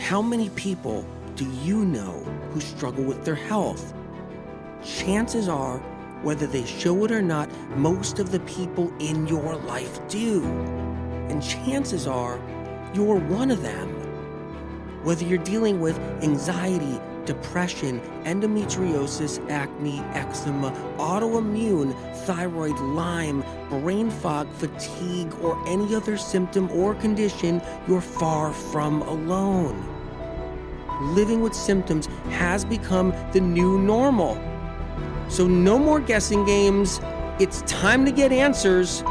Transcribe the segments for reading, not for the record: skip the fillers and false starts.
How many people do you know who struggle with their health? Chances are, whether they show it or not, most of the people in your life do. And chances are, you're one of them. Whether you're dealing with anxiety, depression, endometriosis, acne, eczema, autoimmune, thyroid, Lyme, brain fog, fatigue, or any other symptom or condition, you're far from alone. Living with symptoms has become the new normal. So no more guessing games. It's time to get answers.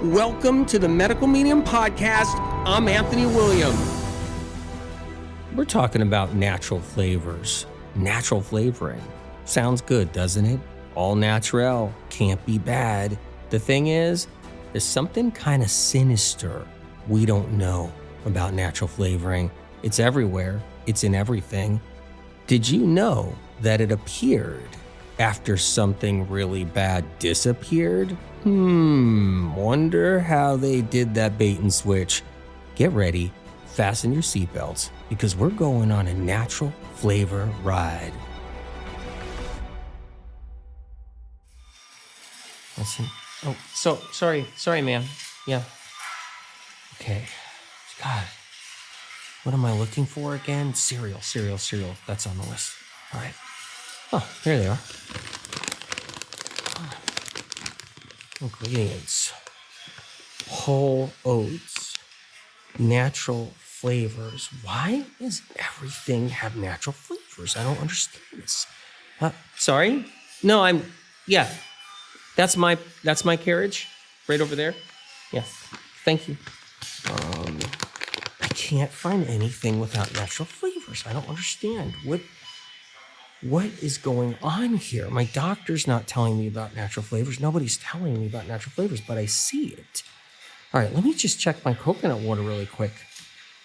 Welcome to the Medical Medium Podcast. I'm Anthony William. We're talking about natural flavors, natural flavoring. Sounds good, doesn't it? All natural, can't be bad. The thing is, there's something kind of sinister we don't know about natural flavoring. It's everywhere. It's in everything. Did you know that it appeared after something really bad disappeared? Wonder how they did that bait and switch. Get ready, fasten your seatbelts, because we're going on a natural flavor ride. Listen. Oh, sorry, ma'am. Yeah. Okay. God. What am I looking for again? Cereal. That's on the list. All right. Oh, here they are. Ingredients. Whole oats. Natural flavors. Why does everything have natural flavors? I don't understand this. Sorry? No, yeah. That's my carriage right over there. Yeah. Thank you. I can't find anything without natural flavors. I don't understand. What is going on here? My doctor's not telling me about natural flavors. Nobody's telling me about natural flavors, but I see it. All right, let me just check my coconut water really quick.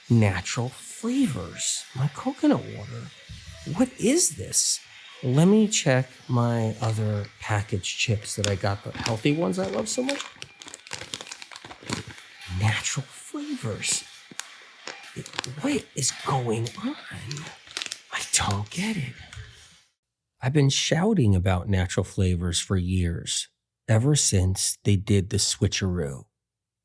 Natural flavors. My coconut water. What is this? Let me check my other packaged chips that I got, the healthy ones I love so much. Natural flavors. What is going on? I don't get it. I've been shouting about natural flavors for years, ever since they did the switcheroo,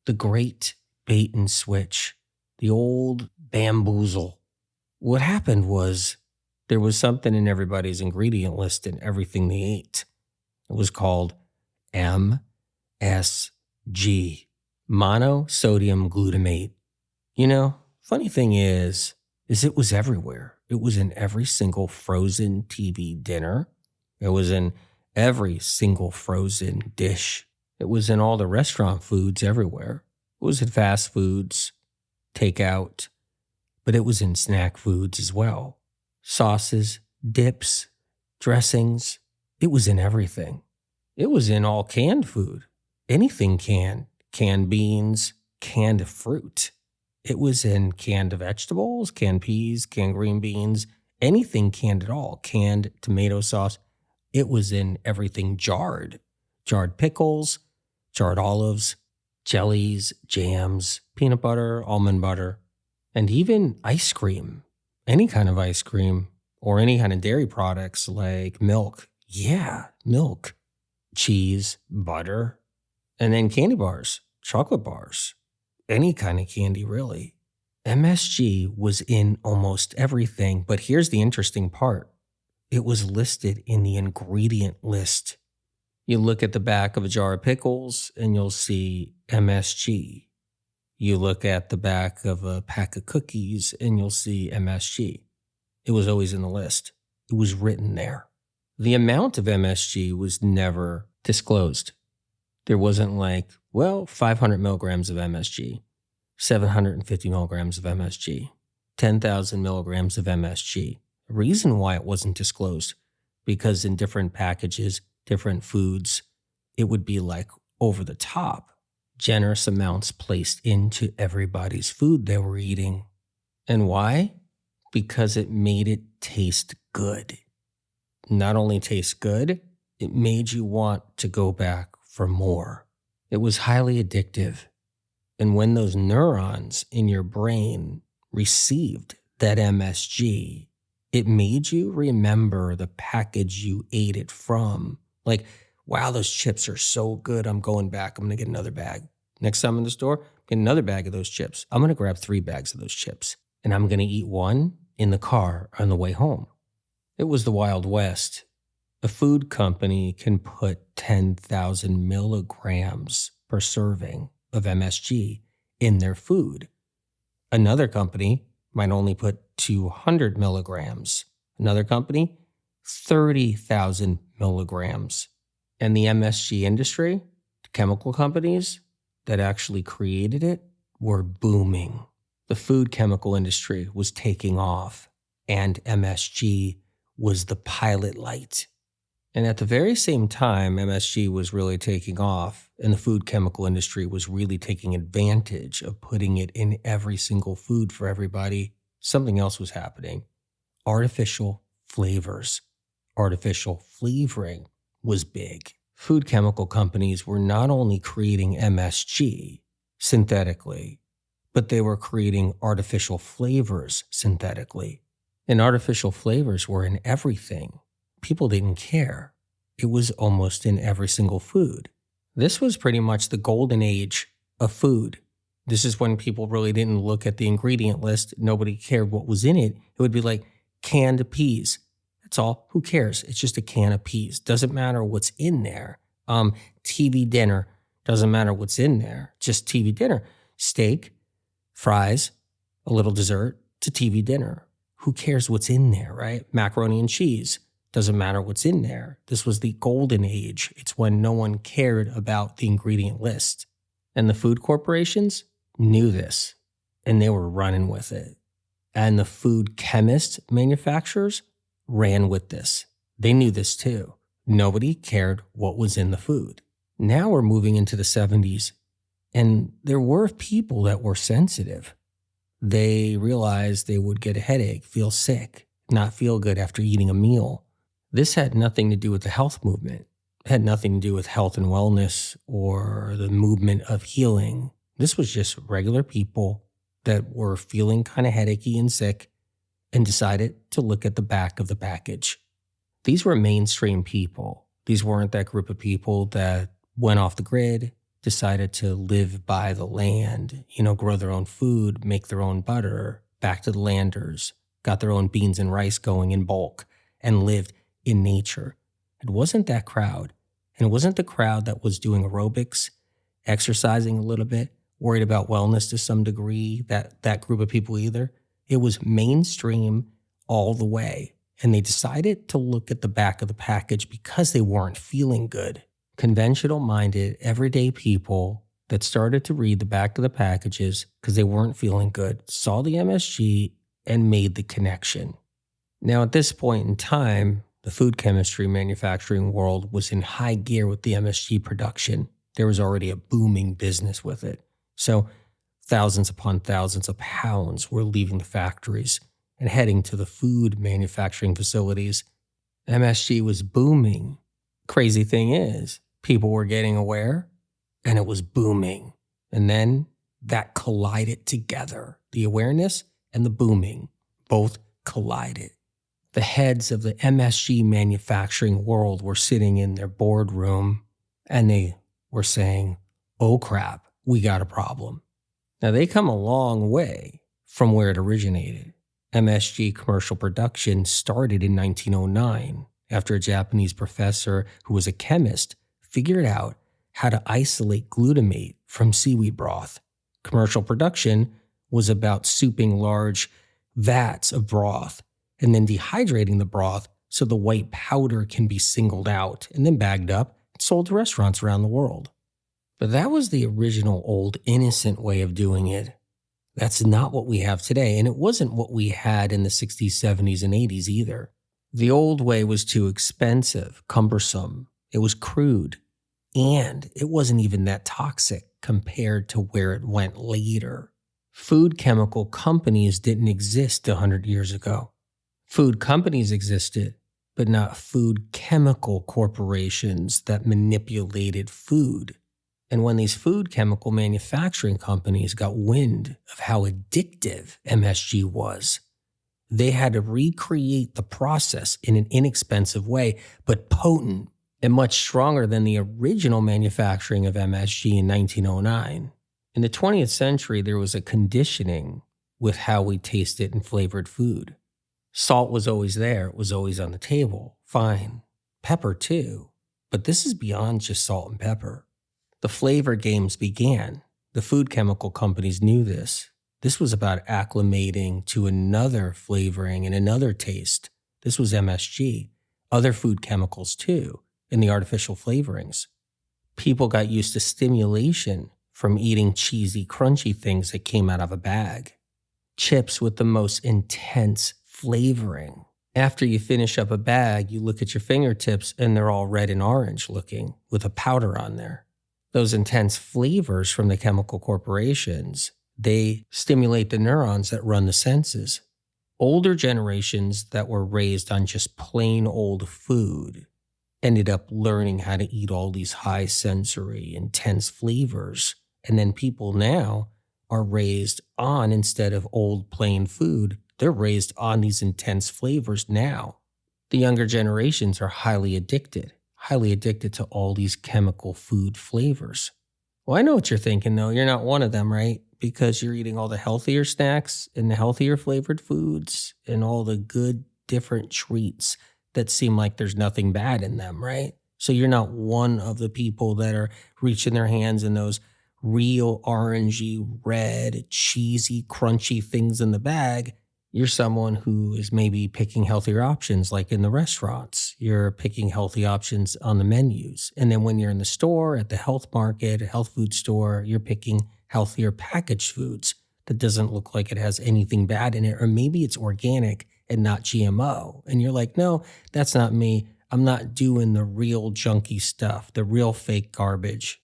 the great bait and switch, the old bamboozle. What happened was there was something in everybody's ingredient list in everything they ate. It was called MSG, monosodium glutamate. You know, funny thing is it was everywhere. It was in every single frozen TV dinner. It was in every single frozen dish. It was in all the restaurant foods everywhere. It was in fast foods, takeout, but it was in snack foods as well. Sauces, dips, dressings. It was in everything. It was in all canned food. Anything canned. Canned beans, canned fruit. It was in canned vegetables, canned peas, canned green beans, anything canned at all, canned tomato sauce. It was in everything jarred. Jarred pickles, jarred olives, jellies, jams, peanut butter, almond butter, and even ice cream. Any kind of ice cream or any kind of dairy products like milk. Yeah, milk, cheese, butter, and then candy bars, chocolate bars. Any kind of candy, really. MSG was in almost everything, but here's the interesting part. It was listed in the ingredient list. You look at the back of a jar of pickles and you'll see MSG. You look at the back of a pack of cookies and you'll see MSG. It was always in the list. It was written there. The amount of MSG was never disclosed. There wasn't like, 500 milligrams of MSG, 750 milligrams of MSG, 10,000 milligrams of MSG. The reason why it wasn't disclosed, because in different packages, different foods, it would be like over the top, generous amounts placed into everybody's food they were eating. And why? Because it made it taste good. Not only taste good, it made you want to go back for more. It was highly addictive. And when those neurons in your brain received that MSG, it made you remember the package you ate it from. Like, wow, those chips are so good. I'm going back. I'm going to get another bag. Next time in the store, get another bag of those chips. I'm going to grab 3 bags of those chips, and I'm going to eat one in the car on the way home. It was the Wild West. A food company can put 10,000 milligrams per serving of MSG in their food. Another company might only put 200 milligrams. Another company, 30,000 milligrams. And the MSG industry, the chemical companies that actually created it, were booming. The food chemical industry was taking off, and MSG was the pilot light. And at the very same time MSG was really taking off and the food chemical industry was really taking advantage of putting it in every single food for everybody, something else was happening. Artificial flavors, artificial flavoring was big. Food chemical companies were not only creating MSG synthetically, but they were creating artificial flavors synthetically. And artificial flavors were in everything. People didn't care. It was almost in every single food. This was pretty much the golden age of food. This is when people really didn't look at the ingredient list. Nobody cared what was in it. It would be like canned peas. That's all. Who cares? It's just a can of peas. Doesn't matter what's in there. TV dinner. Doesn't matter what's in there. Just TV dinner. Steak, fries, a little dessert to TV dinner. Who cares what's in there, right? Macaroni and cheese. Doesn't matter what's in there. This was the golden age. It's when no one cared about the ingredient list. And the food corporations knew this, and they were running with it. And the food chemist manufacturers ran with this. They knew this too. Nobody cared what was in the food. Now we're moving into the 70s, and there were people that were sensitive. They realized they would get a headache, feel sick, not feel good after eating a meal. This had nothing to do with the health movement. It had nothing to do with health and wellness or the movement of healing. This was just regular people that were feeling kind of headachy and sick and decided to look at the back of the package. These were mainstream people. These weren't that group of people that went off the grid, decided to live by the land, grow their own food, make their own butter, back to the landers, got their own beans and rice going in bulk, and lived in nature. It wasn't that crowd. And it wasn't the crowd that was doing aerobics, exercising a little bit, worried about wellness to some degree, that group of people either. It was mainstream all the way. And they decided to look at the back of the package because they weren't feeling good. Conventional-minded, everyday people that started to read the back of the packages because they weren't feeling good, saw the MSG and made the connection. Now, at this point in time, the food chemistry manufacturing world was in high gear with the MSG production. There was already a booming business with it. So thousands upon thousands of pounds were leaving the factories and heading to the food manufacturing facilities. MSG was booming. Crazy thing is, people were getting aware and it was booming. And then that collided together. The awareness and the booming both collided. The heads of the MSG manufacturing world were sitting in their boardroom and they were saying, oh crap, we got a problem. Now they come a long way from where it originated. MSG commercial production started in 1909 after a Japanese professor who was a chemist figured out how to isolate glutamate from seaweed broth. Commercial production was about souping large vats of broth and then dehydrating the broth so the white powder can be singled out and then bagged up and sold to restaurants around the world. But that was the original old innocent way of doing it. That's not what we have today, and it wasn't what we had in the 60s, 70s, and 80s either. The old way was too expensive, cumbersome, it was crude, and it wasn't even that toxic compared to where it went later. Food chemical companies didn't exist 100 years ago. Food companies existed, but not food chemical corporations that manipulated food. And when these food chemical manufacturing companies got wind of how addictive MSG was, They had to recreate the process in an inexpensive way, but potent and much stronger than the original manufacturing of MSG in 1909. In the 20th century, there was a conditioning with how we tasted and flavored food. Salt was always there, it was always on the table. Fine. Pepper, too. But this is beyond just salt and pepper. The flavor games began. The food chemical companies knew this. This was about acclimating to another flavoring and another taste. This was MSG. Other food chemicals, too, and the artificial flavorings. People got used to stimulation from eating cheesy, crunchy things that came out of a bag. Chips with the most intense flavoring. After you finish up a bag, you look at your fingertips and they're all red and orange looking with a powder on there. Those intense flavors from the chemical corporations, they stimulate the neurons that run the senses. Older generations that were raised on just plain old food ended up learning how to eat all these high sensory, intense flavors. And then people now are raised on, instead of old plain food, they're raised on these intense flavors now. The younger generations are highly addicted to all these chemical food flavors. Well, I know what you're thinking, though. You're not one of them, right? Because you're eating all the healthier snacks and the healthier flavored foods and all the good different treats that seem like there's nothing bad in them, right? So you're not one of the people that are reaching their hands in those real orangey, red, cheesy, crunchy things in the bag. You're someone who is maybe picking healthier options, like in the restaurants. You're picking healthy options on the menus. And then when you're in the store, at the health market, a health food store, you're picking healthier packaged foods that doesn't look like it has anything bad in it. Or maybe it's organic and not GMO. And you're like, no, that's not me. I'm not doing the real junky stuff, the real fake garbage.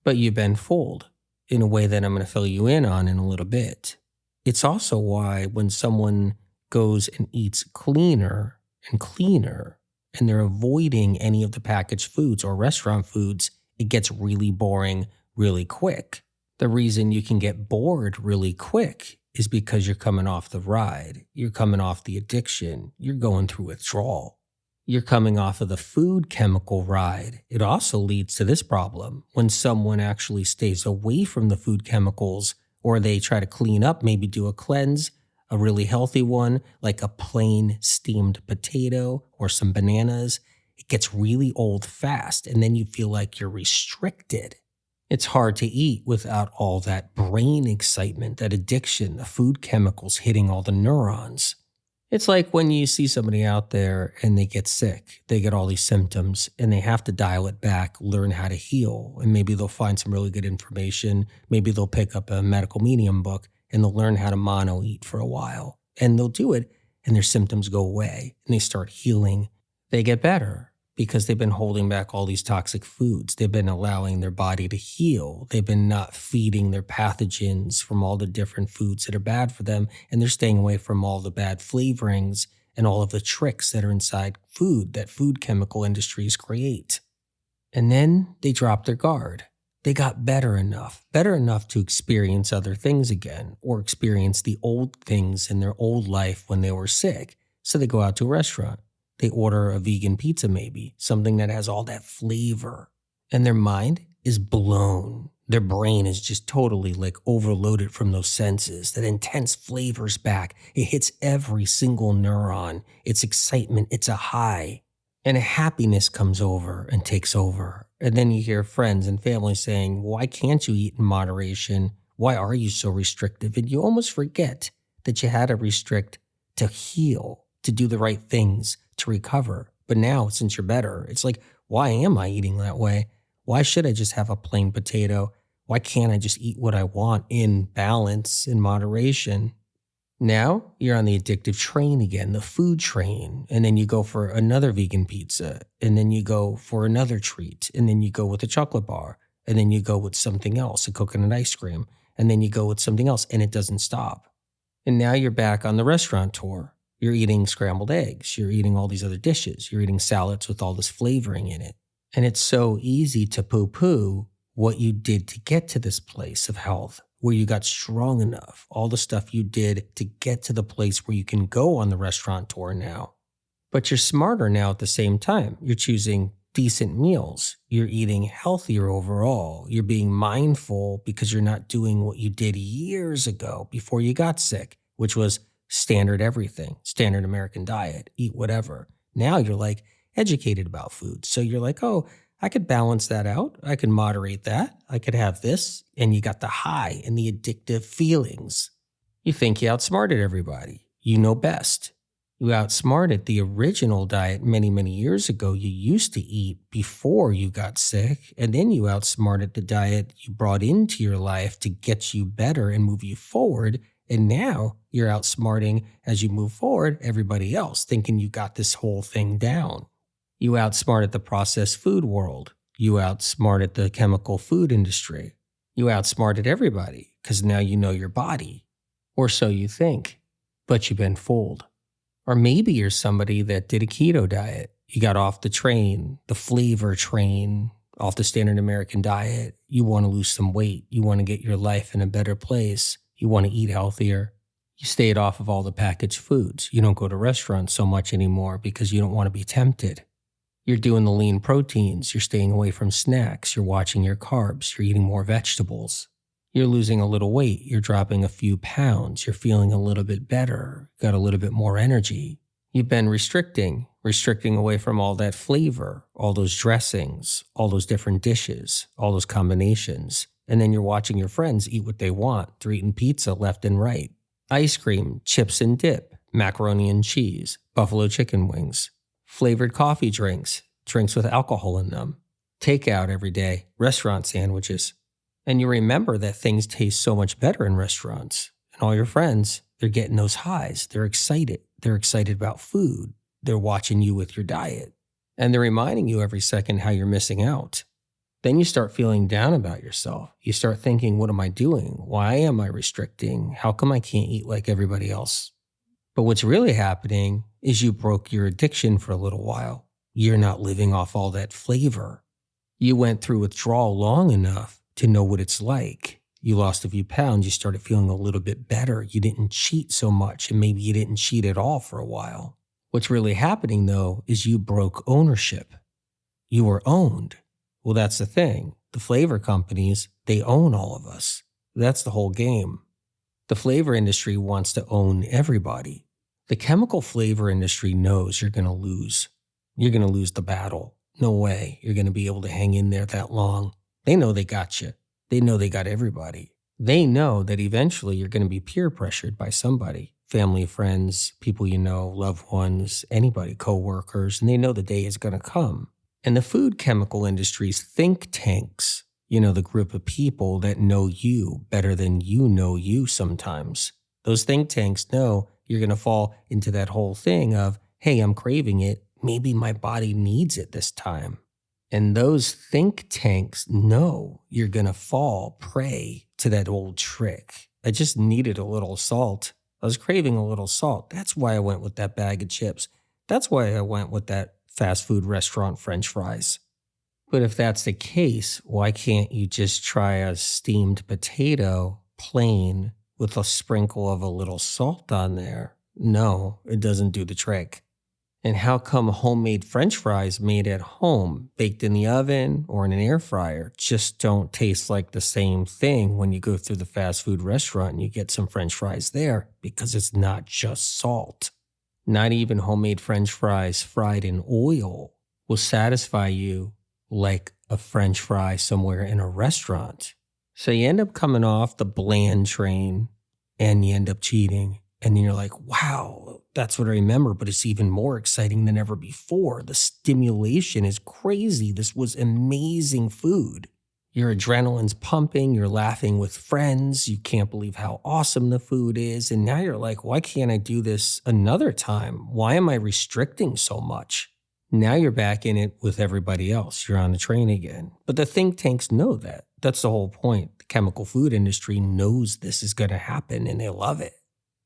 But you've been fooled in a way that I'm going to fill you in on in a little bit. It's also why when someone goes and eats cleaner and cleaner and they're avoiding any of the packaged foods or restaurant foods, it gets really boring really quick. The reason you can get bored really quick is because you're coming off the ride. You're coming off the addiction. You're going through withdrawal. You're coming off of the food chemical ride. It also leads to this problem. When someone actually stays away from the food chemicals, or they try to clean up, maybe do a cleanse, a really healthy one, like a plain steamed potato or some bananas, it gets really old fast, and then you feel like you're restricted. It's hard to eat without all that brain excitement, that addiction, the food chemicals hitting all the neurons. It's like when you see somebody out there and they get sick, they get all these symptoms and they have to dial it back, learn how to heal. And maybe they'll find some really good information. Maybe they'll pick up a medical medium book and they'll learn how to mono eat for a while. And they'll do it and their symptoms go away and they start healing. They get better because they've been holding back all these toxic foods. They've been allowing their body to heal. They've been not feeding their pathogens from all the different foods that are bad for them, and they're staying away from all the bad flavorings and all of the tricks that are inside food that food chemical industries create. And then they drop their guard. They got better enough to experience other things again, or experience the old things in their old life when they were sick. So they go out to a restaurant. They order a vegan pizza maybe, something that has all that flavor. And their mind is blown. Their brain is just totally like overloaded from those senses. That intense flavor's back. It hits every single neuron. It's excitement. It's a high. And a happiness comes over and takes over. And then you hear friends and family saying, why can't you eat in moderation? Why are you so restrictive? And you almost forget that you had to restrict to heal, to do the right things, to recover. But now, since you're better, it's like, why am I eating that way? Why should I just have a plain potato? Why can't I just eat what I want in balance, in moderation? Now you're on the addictive train again, the food train. And then you go for another vegan pizza. And then you go for another treat. And then you go with a chocolate bar. And then you go with something else, a coconut ice cream. And then you go with something else, and it doesn't stop. And now you're back on the restaurant tour. You're eating scrambled eggs. You're eating all these other dishes. You're eating salads with all this flavoring in it. And it's so easy to poo-poo what you did to get to this place of health, where you got strong enough, all the stuff you did to get to the place where you can go on the restaurant tour now. But you're smarter now at the same time. You're choosing decent meals. You're eating healthier overall. You're being mindful because you're not doing what you did years ago before you got sick, which was standard everything, standard American diet, eat whatever. Now you're like educated about food. So you're like, oh, I could balance that out. I could moderate that. I could have this. And you got the high and the addictive feelings. You think you outsmarted everybody. You know best. You outsmarted the original diet many, many years ago you used to eat before you got sick, and then you outsmarted the diet you brought into your life to get you better and move you forward, and now you're outsmarting as you move forward everybody else, thinking you got this whole thing down. You outsmarted the processed food world. You outsmarted the chemical food industry. You outsmarted everybody because now you know your body, or so you think, but you've been fooled. Or maybe you're somebody that did a keto diet. You got off the train, the flavor train, off the standard American diet. You want to lose some weight. You want to get your life in a better place. You want to eat healthier. You stayed off of all the packaged foods. You don't go to restaurants so much anymore because you don't want to be tempted. You're doing the lean proteins. You're staying away from snacks. You're watching your carbs. You're eating more vegetables. You're losing a little weight. You're dropping a few pounds. You're feeling a little bit better. Got a little bit more energy. You've been restricting away from all that flavor, all those dressings, all those different dishes, all those combinations. And then you're watching your friends eat what they want. They're eating pizza left and right. Ice cream, chips and dip, macaroni and cheese, buffalo chicken wings, flavored coffee drinks with alcohol in them, takeout every day, restaurant sandwiches. And you remember that things taste so much better in restaurants. And all your friends, they're getting those highs. They're excited. They're excited about food. They're watching you with your diet. And they're reminding you every second how you're missing out. Then you start feeling down about yourself. You start thinking, what am I doing? Why am I restricting? How come I can't eat like everybody else? But what's really happening is you broke your addiction for a little while. You're not living off all that flavor. You went through withdrawal long enough to know what it's like. You lost a few pounds. You started feeling a little bit better. You didn't cheat so much, and maybe you didn't cheat at all for a while. What's really happening, though, is you broke ownership. You were owned. Well, that's the thing. The flavor companies, they own all of us. That's the whole game. The flavor industry wants to own everybody. The chemical flavor industry knows you're going to lose. You're going to lose the battle. No way you're going to be able to hang in there that long. They know they got you. They know they got everybody. They know that eventually you're going to be peer pressured by somebody, family, friends, people you know, loved ones, anybody, coworkers, and they know the day is going to come. And the food chemical industry's think tanks, the group of people that know you better than you know you sometimes. Those think tanks know you're going to fall into that whole thing of, hey, I'm craving it. Maybe my body needs it this time. And those think tanks know you're going to fall prey to that old trick. I just needed a little salt. I was craving a little salt. That's why I went with that bag of chips. That's why I went with that fast food restaurant French fries. But if that's the case, why can't you just try a steamed potato plain with a sprinkle of a little salt on there? No, it doesn't do the trick. And how come homemade French fries made at home, baked in the oven or in an air fryer, just don't taste like the same thing when you go through the fast food restaurant and you get some French fries there? Because it's not just salt. Not even homemade French fries fried in oil will satisfy you like a French fry somewhere in a restaurant. So you end up coming off the bland train and you end up cheating. And then you're like, wow, that's what I remember, but it's even more exciting than ever before. The stimulation is crazy. This was amazing food. Your adrenaline's pumping. You're laughing with friends. You can't believe how awesome the food is. And now you're like, why can't I do this another time? Why am I restricting so much? Now you're back in it with everybody else. You're on the train again. But the think tanks know that. That's the whole point. The chemical food industry knows this is going to happen and they love it.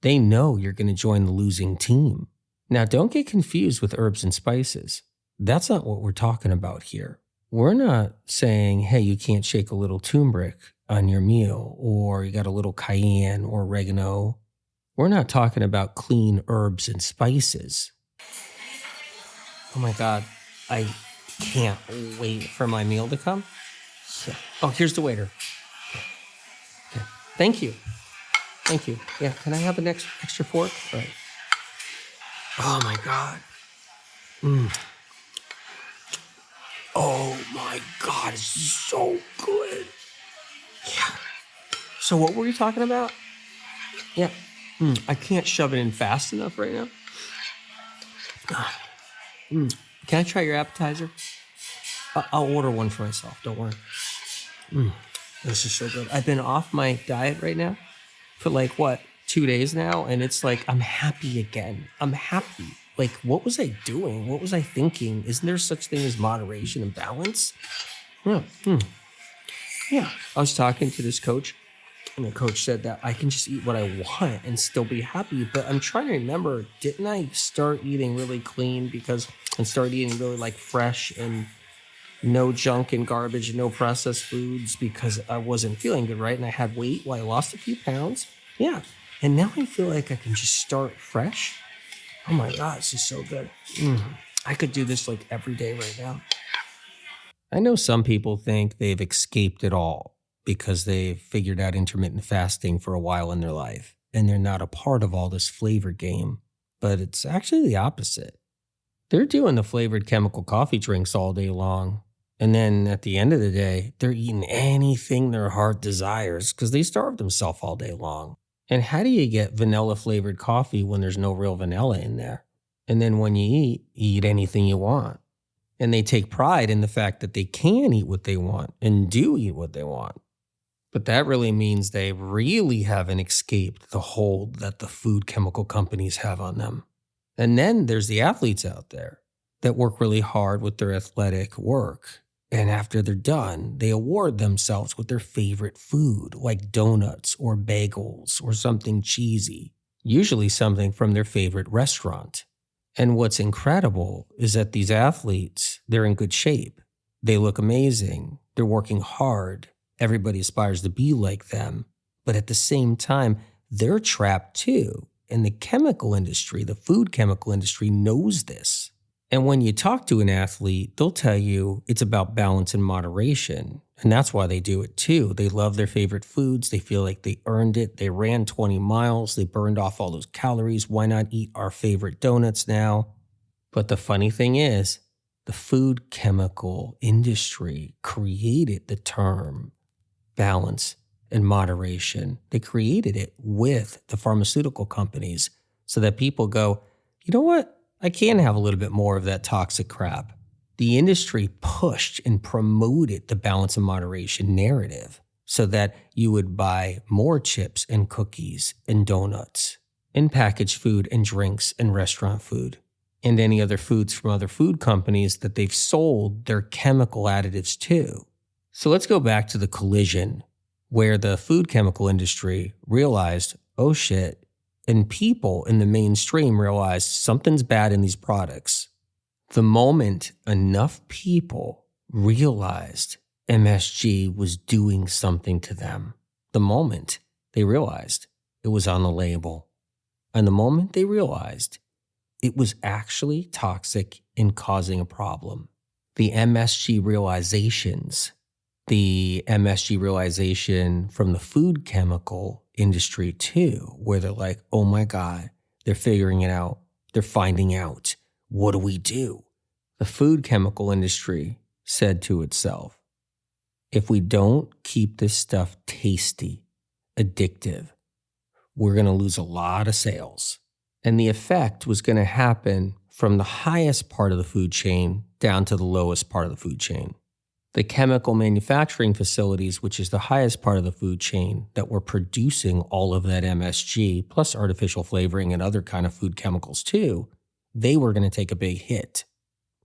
They know you're going to join the losing team. Now, don't get confused with herbs and spices. That's not what we're talking about here. We're not saying, hey, you can't shake a little turmeric on your meal, or you got a little cayenne or oregano. We're not talking about clean herbs and spices. Oh my God, I can't wait for my meal to come. Yeah. Oh, here's the waiter. Okay. Thank you. Thank you. Yeah, can I have an extra fork? All right. Oh my God. Oh my God, it's so good. Yeah. So what were we talking about? Yeah. I can't shove it in fast enough right now. Can I try your appetizer? I'll order one for myself. Don't worry. This is so good. I've been off my diet right now for like, 2 days now? And it's like, I'm happy again. I'm happy. Like, what was I doing? What was I thinking? Isn't there such thing as moderation and balance? Yeah. Yeah. I was talking to this coach, and the coach said that I can just eat what I want and still be happy. But I'm trying to remember, didn't I start eating really clean and start eating really like fresh and no junk and garbage, no processed foods because I wasn't feeling good, right? And I had weight. Well, I lost a few pounds. Yeah. And now I feel like I can just start fresh. Oh my God, this is so good. I could do this like every day right now. I know some people think they've escaped it all because they've figured out intermittent fasting for a while in their life and they're not a part of all this flavor game. But it's actually the opposite. They're doing the flavored chemical coffee drinks all day long. And then at the end of the day, they're eating anything their heart desires because they starved themselves all day long. And how do you get vanilla flavored coffee when there's no real vanilla in there? And then when you eat anything you want. And they take pride in the fact that they can eat what they want and do eat what they want. But that really means they really haven't escaped the hold that the food chemical companies have on them. And then there's the athletes out there that work really hard with their athletic work. And after they're done, they award themselves with their favorite food, like donuts or bagels or something cheesy, usually something from their favorite restaurant. And what's incredible is that these athletes, they're in good shape. They look amazing. They're working hard. Everybody aspires to be like them. But at the same time, they're trapped too. And the chemical industry, the food chemical industry knows this. And when you talk to an athlete, they'll tell you it's about balance and moderation. And that's why they do it too. They love their favorite foods. They feel like they earned it. They ran 20 miles. They burned off all those calories. Why not eat our favorite donuts now? But the funny thing is, the food chemical industry created the term balance and moderation. They created it with the pharmaceutical companies so that people go, you know what? I can have a little bit more of that toxic crap. The industry pushed and promoted the balance and moderation narrative so that you would buy more chips and cookies and donuts and packaged food and drinks and restaurant food and any other foods from other food companies that they've sold their chemical additives to. So let's go back to the collision where the food chemical industry realized, oh shit, and people in the mainstream realized something's bad in these products. The moment enough people realized MSG was doing something to them, the moment they realized it was on the label, and the moment they realized it was actually toxic and causing a problem, the MSG realizations, the MSG realization from the food chemical industry too, where they're like, oh my God, they're figuring it out. They're finding out. What do we do? The food chemical industry said to itself, if we don't keep this stuff tasty, addictive, we're going to lose a lot of sales. And the effect was going to happen from the highest part of the food chain down to the lowest part of the food chain. The chemical manufacturing facilities, which is the highest part of the food chain that were producing all of that MSG, plus artificial flavoring and other kind of food chemicals too, they were going to take a big hit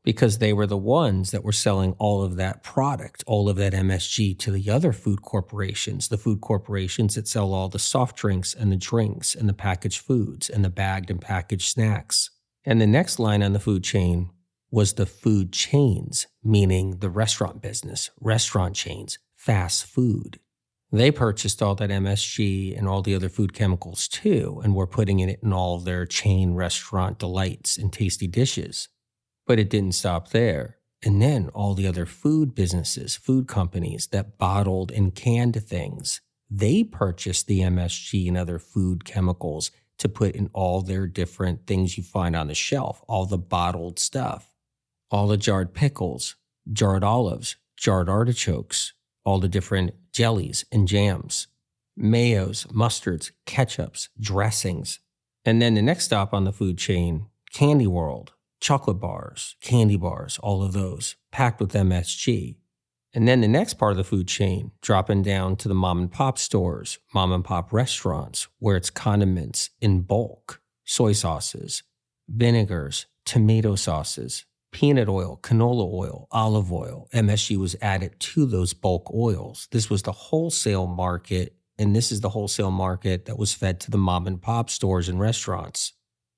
because they were the ones that were selling all of that product, all of that MSG to the other food corporations, the food corporations that sell all the soft drinks and the packaged foods and the bagged and packaged snacks. And the next line on the food chain was the food chains, meaning the restaurant business, restaurant chains, fast food. They purchased all that MSG and all the other food chemicals too, and were putting it in all of their chain restaurant delights and tasty dishes. But it didn't stop there. And then all the other food businesses, food companies that bottled and canned things, they purchased the MSG and other food chemicals to put in all their different things you find on the shelf, all the bottled stuff, all the jarred pickles, jarred olives, jarred artichokes, all the different jellies and jams, mayos, mustards, ketchups, dressings. And then the next stop on the food chain, Candy World, chocolate bars, candy bars, all of those, packed with MSG. And then the next part of the food chain, dropping down to the mom and pop stores, mom and pop restaurants, where it's condiments in bulk, soy sauces, vinegars, tomato sauces, peanut oil, canola oil, olive oil. MSG was added to those bulk oils. This was the wholesale market, and this is the wholesale market that was fed to the mom and pop stores and restaurants,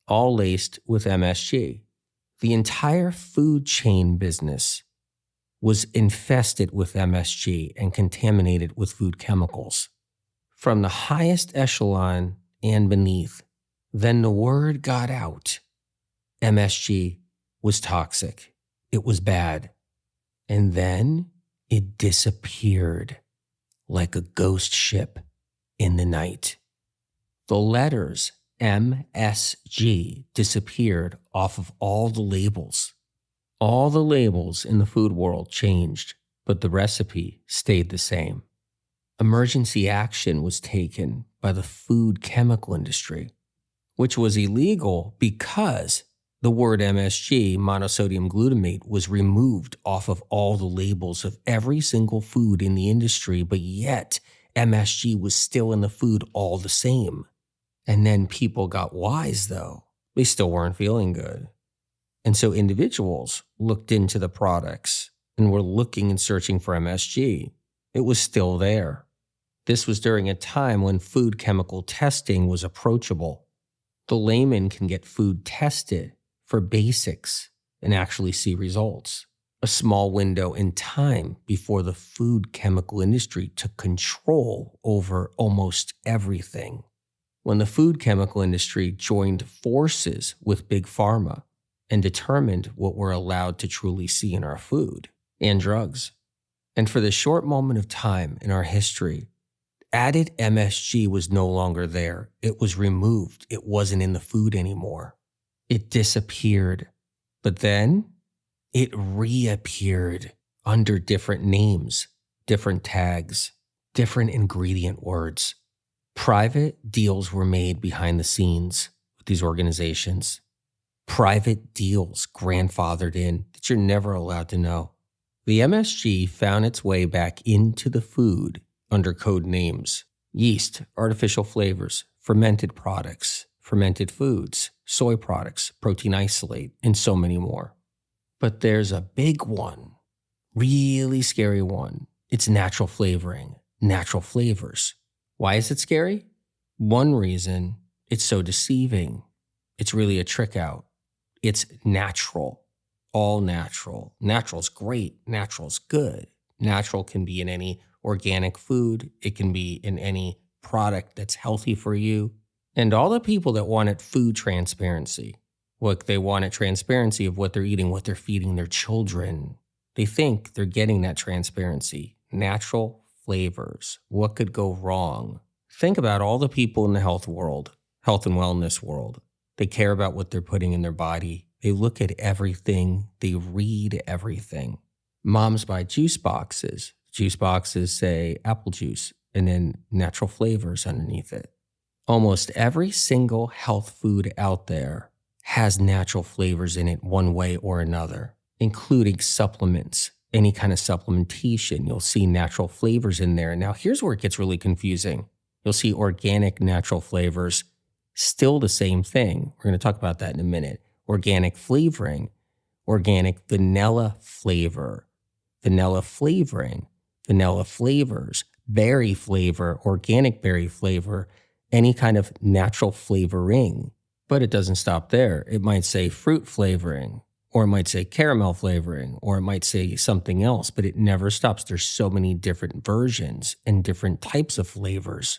all laced with MSG. The entire food chain business was infested with MSG and contaminated with food chemicals. From the highest echelon and beneath, then the word got out. MSG was toxic. It was bad. And then it disappeared like a ghost ship in the night. The letters MSG disappeared off of all the labels. All the labels in the food world changed, but the recipe stayed the same. Emergency action was taken by the food chemical industry, which was illegal because the word MSG, monosodium glutamate, was removed off of all the labels of every single food in the industry, but yet MSG was still in the food all the same. And then people got wise, though. They still weren't feeling good. And so individuals looked into the products and were looking and searching for MSG. It was still there. This was during a time when food chemical testing was approachable. The layman can get food tested for basics and actually see results. A small window in time before the food chemical industry took control over almost everything. When the food chemical industry joined forces with Big Pharma and determined what we're allowed to truly see in our food and drugs. And for the short moment of time in our history, added MSG was no longer there. It was removed. It wasn't in the food anymore. It disappeared. But then it reappeared under different names, different tags, different ingredient words. Private deals were made behind the scenes with these organizations. Private deals grandfathered in that you're never allowed to know. The MSG found its way back into the food under code names: yeast, artificial flavors, fermented products, fermented foods, soy products, protein isolate, and so many more. But there's a big one, really scary one. It's natural flavoring, natural flavors. Why is it scary? One reason, it's so deceiving. It's really a trick out. It's natural, all natural. Natural's great. Natural's good. Natural can be in any organic food. It can be in any product that's healthy for you. And all the people that wanted food transparency, like they wanted transparency of what they're eating, what they're feeding their children, they think they're getting that transparency. Natural flavors. What could go wrong? Think about all the people in the health world, health and wellness world. They care about what they're putting in their body. They look at everything. They read everything. Moms buy juice boxes. Juice boxes say apple juice and then natural flavors underneath it. Almost every single health food out there has natural flavors in it one way or another, including supplements. Any kind of supplementation, you'll see natural flavors in there. Now, here's where it gets really confusing. You'll see organic natural flavors, still the same thing. We're going to talk about that in a minute. Organic flavoring, organic vanilla flavor, vanilla flavoring, vanilla flavors, berry flavor, organic berry flavor, any kind of natural flavoring. But it doesn't stop there. It might say fruit flavoring Or it might say caramel flavoring, or it might say something else, but it never stops. There's so many different versions and different types of flavors.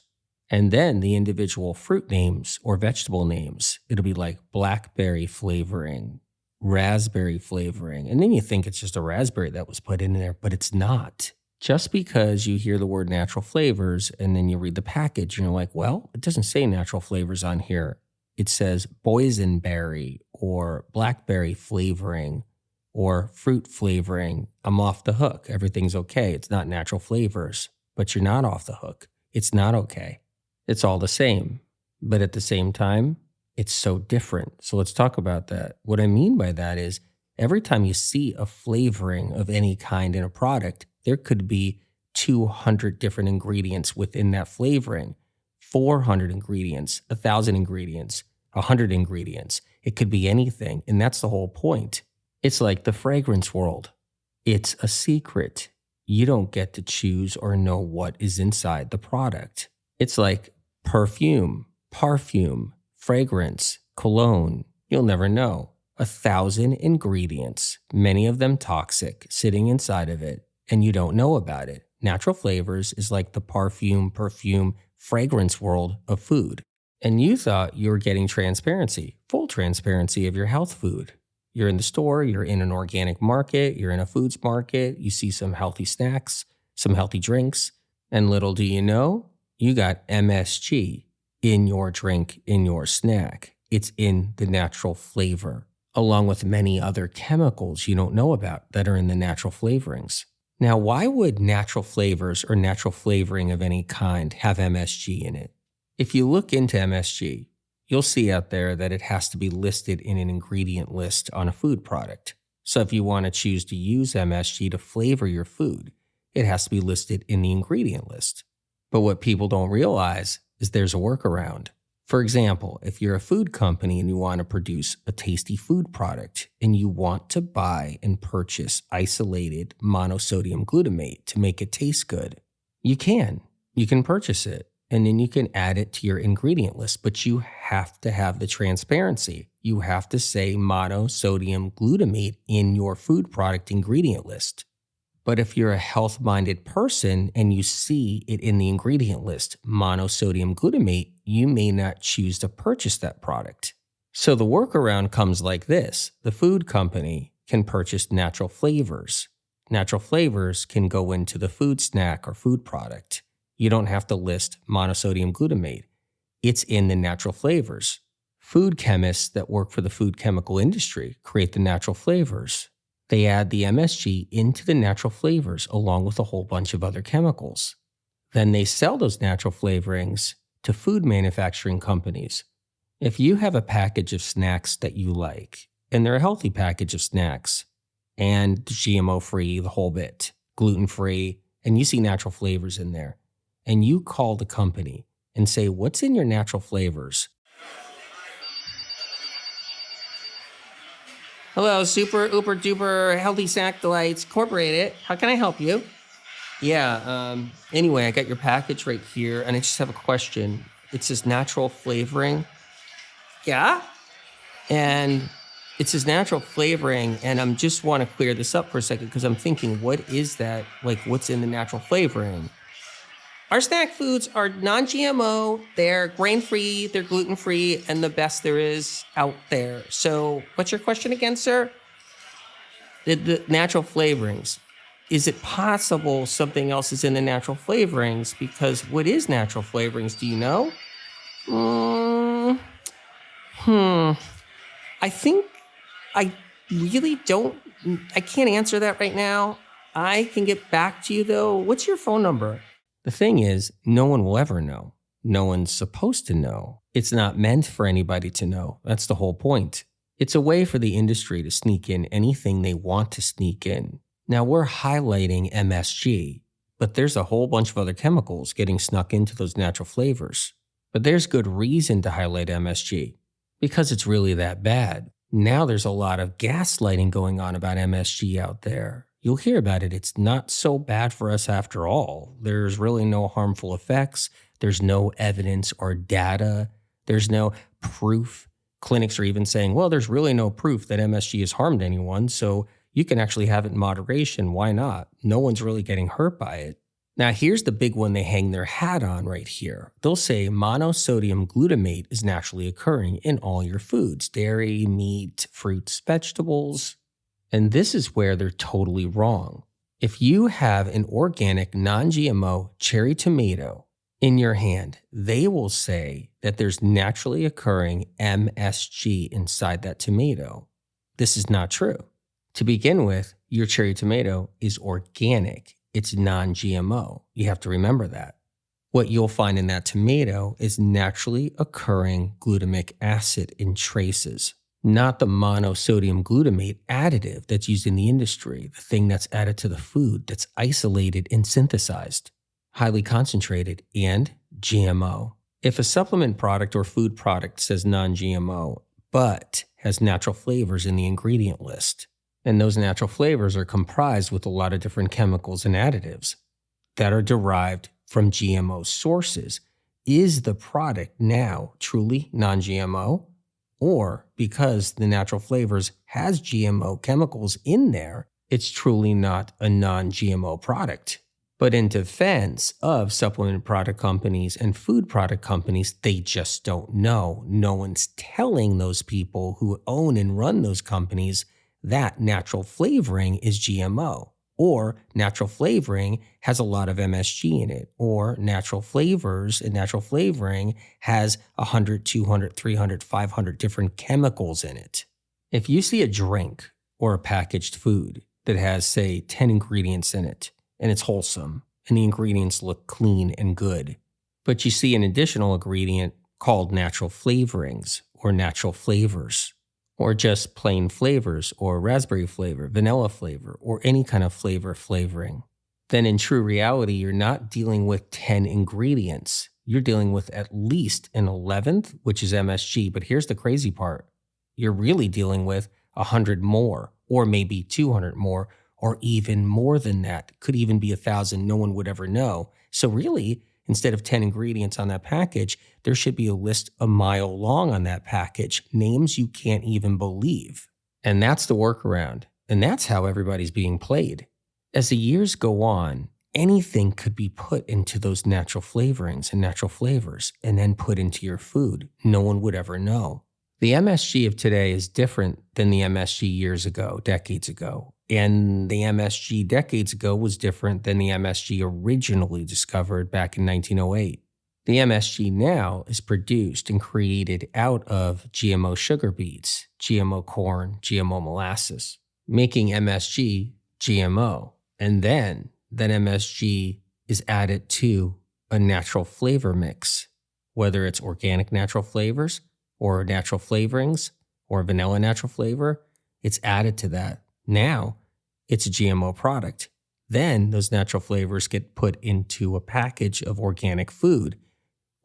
And then the individual fruit names or vegetable names, it'll be like blackberry flavoring, raspberry flavoring. And then you think it's just a raspberry that was put in there, but it's not. Just because you hear the word natural flavors and then you read the package and you're like, well, it doesn't say natural flavors on here. It says boysenberry or blackberry flavoring or fruit flavoring. I'm off the hook. Everything's okay. It's not natural flavors, but you're not off the hook. It's not okay. It's all the same. But at the same time, it's so different. So let's talk about that. What I mean by that is every time you see a flavoring of any kind in a product, there could be 200 different ingredients within that flavoring. 400 ingredients, 1,000 ingredients, 100 ingredients. It could be anything. And that's the whole point. It's like the fragrance world. It's a secret. You don't get to choose or know what is inside the product. It's like perfume, parfume, fragrance, cologne. You'll never know. 1,000 ingredients, many of them toxic, sitting inside of it, and you don't know about it. Natural flavors is like the perfume, fragrance world of food. And you thought you were getting transparency, full transparency of your health food. You're in the store, you're in an organic market, you're in a foods market, you see some healthy snacks, some healthy drinks, and little do you know, you got MSG in your drink, in your snack. It's in the natural flavor, along with many other chemicals you don't know about that are in the natural flavorings. Now, why would natural flavors or natural flavoring of any kind have MSG in it? If you look into MSG, you'll see out there that it has to be listed in an ingredient list on a food product. So if you want to choose to use MSG to flavor your food, it has to be listed in the ingredient list. But what people don't realize is there's a workaround. For example, if you're a food company and you want to produce a tasty food product and you want to buy and purchase isolated monosodium glutamate to make it taste good, you can. You can purchase it and then you can add it to your ingredient list, but you have to have the transparency. You have to say monosodium glutamate in your food product ingredient list. But if you're a health-minded person and you see it in the ingredient list, monosodium glutamate, you may not choose to purchase that product. So the workaround comes like this. The food company can purchase natural flavors. Natural flavors can go into the food snack or food product. You don't have to list monosodium glutamate. It's in the natural flavors. Food chemists that work for the food chemical industry create the natural flavors. They add the MSG into the natural flavors along with a whole bunch of other chemicals. Then they sell those natural flavorings to food manufacturing companies. If you have a package of snacks that you like, and they're a healthy package of snacks, and GMO-free, the whole bit, gluten-free, and you see natural flavors in there, and you call the company and say, what's in your natural flavors? Hello, super, uber, duper, healthy snack delights, incorporated. How can I help you? Yeah, anyway, I got your package right here, and I just have a question. It says natural flavoring. Yeah? And it says natural flavoring, and I just want to clear this up for a second because I'm thinking, what is that? Like, what's in the natural flavoring? Our snack foods are non-GMO, they're grain-free, they're gluten-free, and the best there is out there. So what's your question again, sir? The natural flavorings. Is it possible something else is in the natural flavorings? Because what is natural flavorings, do you know? I think I really don't, I can't answer that right now. I can get back to you though. What's your phone number? The thing is, no one will ever know. No one's supposed to know. It's not meant for anybody to know. That's the whole point. It's a way for the industry to sneak in anything they want to sneak in. Now, we're highlighting MSG, but there's a whole bunch of other chemicals getting snuck into those natural flavors. But there's good reason to highlight MSG, because it's really that bad. Now there's a lot of gaslighting going on about MSG out there. You'll hear about it. It's not so bad for us after all. There's really no harmful effects. There's no evidence or data. There's no proof, Clinics are even saying, well, there's really no proof that MSG has harmed anyone, so you can actually have it in moderation. Why not? No one's really getting hurt by it. Now, here's the big one they hang their hat on right here. They'll say monosodium glutamate is naturally occurring in all your foods, dairy, meat, fruits, vegetables. And this is where they're totally wrong. If you have an organic, non-GMO cherry tomato in your hand, they will say that there's naturally occurring MSG inside that tomato. This is not true. To begin with, your cherry tomato is organic. It's non-GMO. You have to remember that. What you'll find in that tomato is naturally occurring glutamic acid in traces, not the monosodium glutamate additive that's used in the industry, the thing that's added to the food that's isolated and synthesized, highly concentrated, and GMO. If a supplement product or food product says non-GMO, but has natural flavors in the ingredient list, and those natural flavors are comprised with a lot of different chemicals and additives that are derived from GMO sources, is the product now truly non-GMO? Or because the natural flavors has GMO chemicals in there, it's truly not a non-GMO product? But in defense of supplement product companies and food product companies, they just don't know. No one's telling those people who own and run those companies that natural flavoring is GMO, or natural flavoring has a lot of MSG in it, or natural flavors and natural flavoring has 100, 200, 300, 500 different chemicals in it. If you see a drink or a packaged food that has, say, 10 ingredients in it, and it's wholesome, and the ingredients look clean and good, but you see an additional ingredient called natural flavorings or natural flavors, or just plain flavors, or raspberry flavor, vanilla flavor, or any kind of flavoring, then in true reality, you're not dealing with 10 ingredients. You're dealing with at least an 11th, which is MSG. But here's the crazy part. You're really dealing with 100 more, or maybe 200 more, or even more than that. Could even be 1,000. No one would ever know. So really, instead of 10 ingredients on that package, there should be a list a mile long on that package, names you can't even believe. And that's the workaround. And that's how everybody's being played. As the years go on, anything could be put into those natural flavorings and natural flavors and then put into your food. No one would ever know. The MSG of today is different than the MSG years ago, decades ago. And the MSG decades ago was different than the MSG originally discovered back in 1908. The MSG now is produced and created out of GMO sugar beets, GMO corn, GMO molasses, making MSG GMO. And then that MSG is added to a natural flavor mix, whether it's organic natural flavors or natural flavorings or vanilla natural flavor, it's added to that. Now it's a GMO product. Then those natural flavors get put into a package of organic food.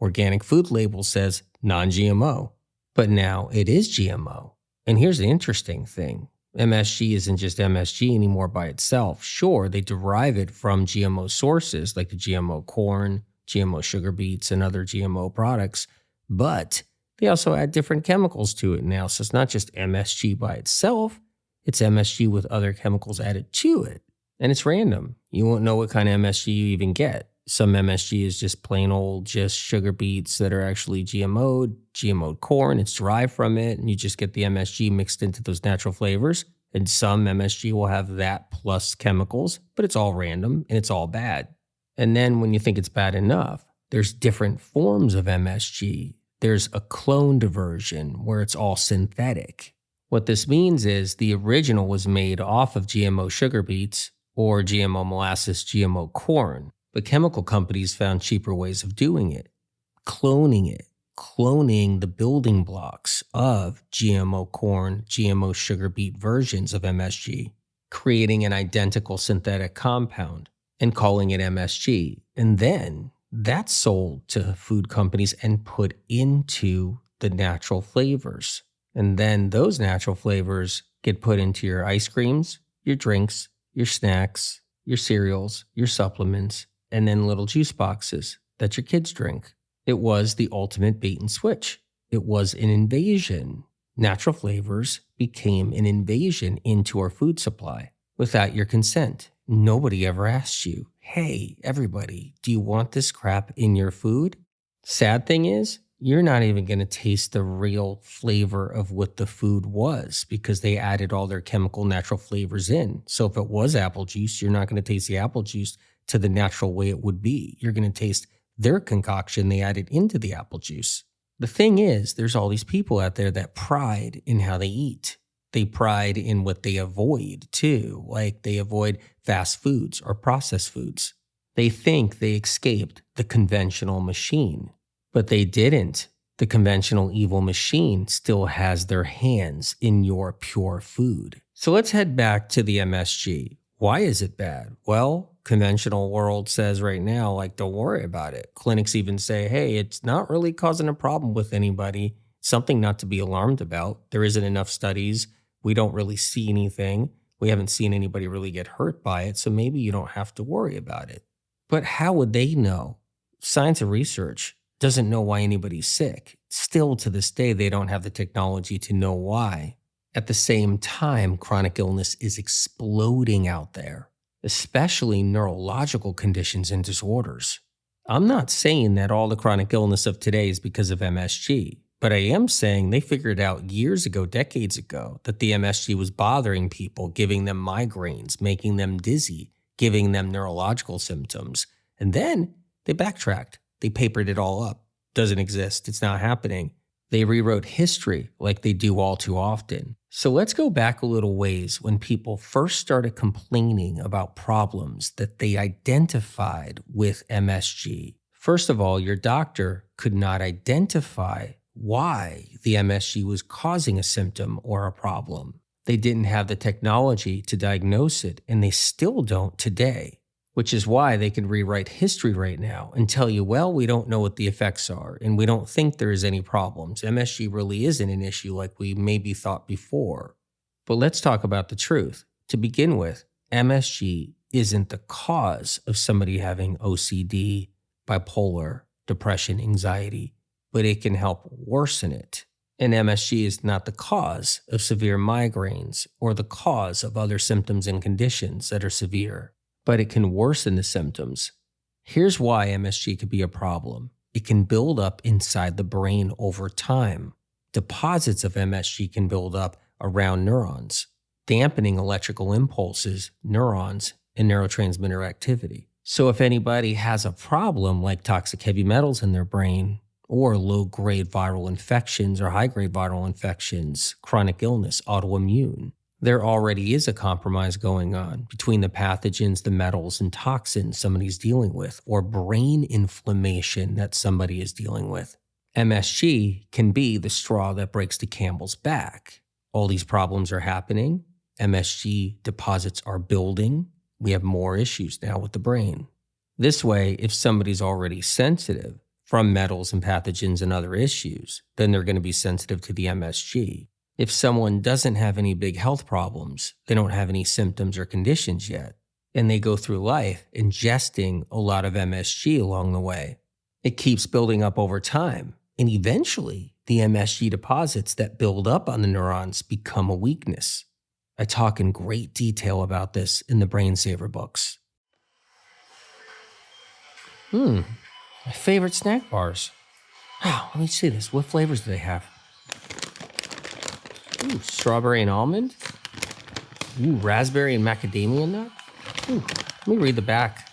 Organic food label says non-GMO, but now it is GMO. And here's the interesting thing. MSG isn't just MSG anymore by itself. Sure, they derive it from GMO sources like the GMO corn, GMO sugar beets, and other GMO products, but they also add different chemicals to it now. So it's not just MSG by itself, it's MSG with other chemicals added to it. And it's random. You won't know what kind of MSG you even get. Some MSG is just plain old, just sugar beets that are actually GMO'd corn. It's derived from it, and you just get the MSG mixed into those natural flavors. And some MSG will have that plus chemicals, but it's all random and it's all bad. And then when you think it's bad enough, there's different forms of MSG. There's a cloned version where it's all synthetic. What this means is the original was made off of GMO sugar beets or GMO molasses, GMO corn. But chemical companies found cheaper ways of doing it, cloning the building blocks of GMO corn, GMO sugar beet versions of MSG, creating an identical synthetic compound and calling it MSG. And then that's sold to food companies and put into the natural flavors. And then those natural flavors get put into your ice creams, your drinks, your snacks, your cereals, your supplements, and then little juice boxes that your kids drink. It was the ultimate bait and switch. It was an invasion. Natural flavors became an invasion into our food supply without your consent. Nobody ever asked you, hey, everybody, do you want this crap in your food? Sad thing is, you're not even going to taste the real flavor of what the food was because they added all their chemical natural flavors in. So if it was apple juice, you're not going to taste the apple juice to the natural way it would be. You're going to taste their concoction they added into the apple juice. The thing is, there's all these people out there that pride in how they eat. They pride in what they avoid too, like they avoid fast foods or processed foods. They think they escaped the conventional machine, but they didn't. The conventional evil machine still has their hands in your pure food. So let's head back to the MSG. Why is it bad? Well, conventional world says right now, like, don't worry about it. Clinics even say, hey, it's not really causing a problem with anybody. Something not to be alarmed about. There isn't enough studies. We don't really see anything. We haven't seen anybody really get hurt by it. So maybe you don't have to worry about it. But how would they know? Science and research doesn't know why anybody's sick. Still to this day, they don't have the technology to know why. At the same time, chronic illness is exploding out there, especially neurological conditions and disorders. I'm not saying that all the chronic illness of today is because of MSG, but I am saying they figured out years ago, decades ago, that the MSG was bothering people, giving them migraines, making them dizzy, giving them neurological symptoms. And then they backtracked. They papered it all up. Doesn't exist. It's not happening. They rewrote history like they do all too often. So let's go back a little ways when people first started complaining about problems that they identified with MSG. First of all, your doctor could not identify why the MSG was causing a symptom or a problem. They didn't have the technology to diagnose it, and they still don't today. Which is why they can rewrite history right now and tell you, well, we don't know what the effects are and we don't think there is any problems. MSG really isn't an issue like we maybe thought before. But let's talk about the truth. To begin with, MSG isn't the cause of somebody having OCD, bipolar, depression, anxiety, but it can help worsen it. And MSG is not the cause of severe migraines or the cause of other symptoms and conditions that are severe, but it can worsen the symptoms. Here's why MSG could be a problem. It can build up inside the brain over time. Deposits of MSG can build up around neurons, dampening electrical impulses, neurons, and neurotransmitter activity. So if anybody has a problem like toxic heavy metals in their brain, or low-grade viral infections or high-grade viral infections, chronic illness, autoimmune, there already is a compromise going on between the pathogens, the metals, and toxins somebody's dealing with, or brain inflammation that somebody is dealing with. MSG can be the straw that breaks the camel's back. All these problems are happening. MSG deposits are building. We have more issues now with the brain. This way, if somebody's already sensitive from metals and pathogens and other issues, then they're going to be sensitive to the MSG. If someone doesn't have any big health problems, they don't have any symptoms or conditions yet, and they go through life ingesting a lot of MSG along the way, it keeps building up over time, and eventually the MSG deposits that build up on the neurons become a weakness. I talk in great detail about this in the Brain Saver books. My favorite snack bars. Wow, let me see this. What flavors do they have? Ooh, strawberry and almond. Ooh, raspberry and macadamia nut. Ooh, let me read the back.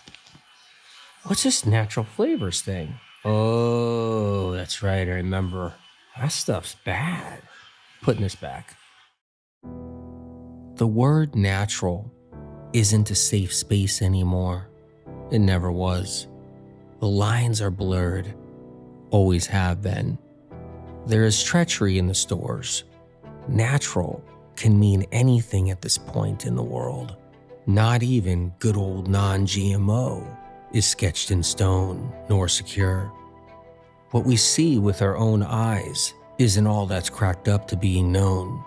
What's this natural flavors thing? Oh, that's right. I remember. That stuff's bad. Putting this back. The word natural isn't a safe space anymore. It never was. The lines are blurred. Always have been. There is treachery in the stores. Natural can mean anything at this point in the world. Not even good old non-GMO is sketched in stone nor secure. What we see with our own eyes isn't all that's cracked up to being known.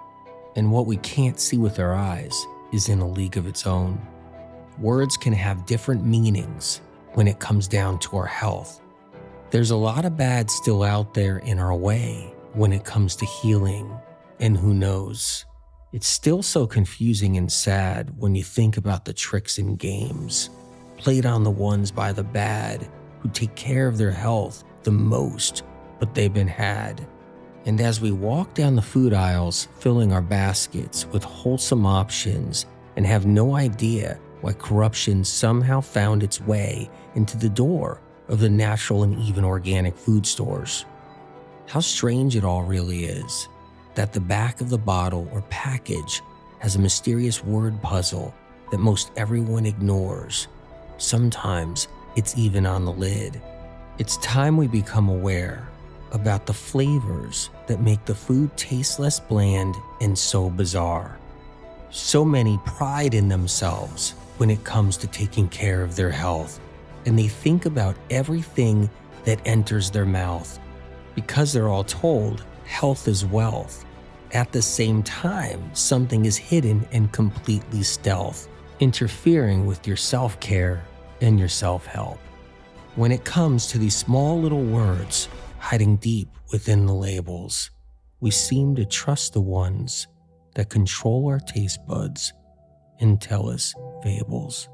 And what we can't see with our eyes is in a league of its own. Words can have different meanings when it comes down to our health. There's a lot of bad still out there in our way when it comes to healing And who knows? It's still so confusing and sad when you think about the tricks and games played on the ones by the bad who take care of their health the most, but they've been had. And as we walk down the food aisles, filling our baskets with wholesome options and have no idea why corruption somehow found its way into the door of the natural and even organic food stores. How strange it all really is that the back of the bottle or package has a mysterious word puzzle that most everyone ignores. Sometimes it's even on the lid. It's time we become aware about the flavors that make the food taste less bland and so bizarre. So many pride in themselves when it comes to taking care of their health, and they think about everything that enters their mouth because they're all told health is wealth. At the same time, something is hidden and completely stealth, interfering with your self-care and your self-help. When it comes to these small little words hiding deep within the labels, we seem to trust the ones that control our taste buds and tell us fables.